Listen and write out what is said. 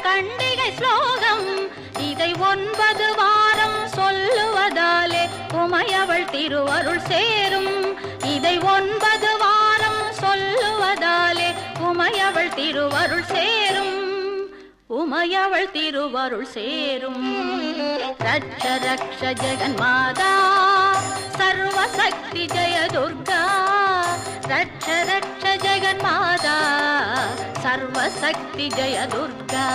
கண்டிகை ஸ்லோகம் இதை 9 வாரம் சொல்லுவதாலே உமையவள் திருவருள் சேரும். இதை 9 வாரம் சொல்லுவதாலே உமையவள் திருவருள் சேரும். உமையவள் திருவருள் சேரும். ரட்ச ரக்ஷ ஜெகன்மாதா சர்வசக்தி ஜெய துர்கா. ரட்ச ரக்ஷ ஜெகன்மாதா சர்வசக்தி ஜெய துர்கா.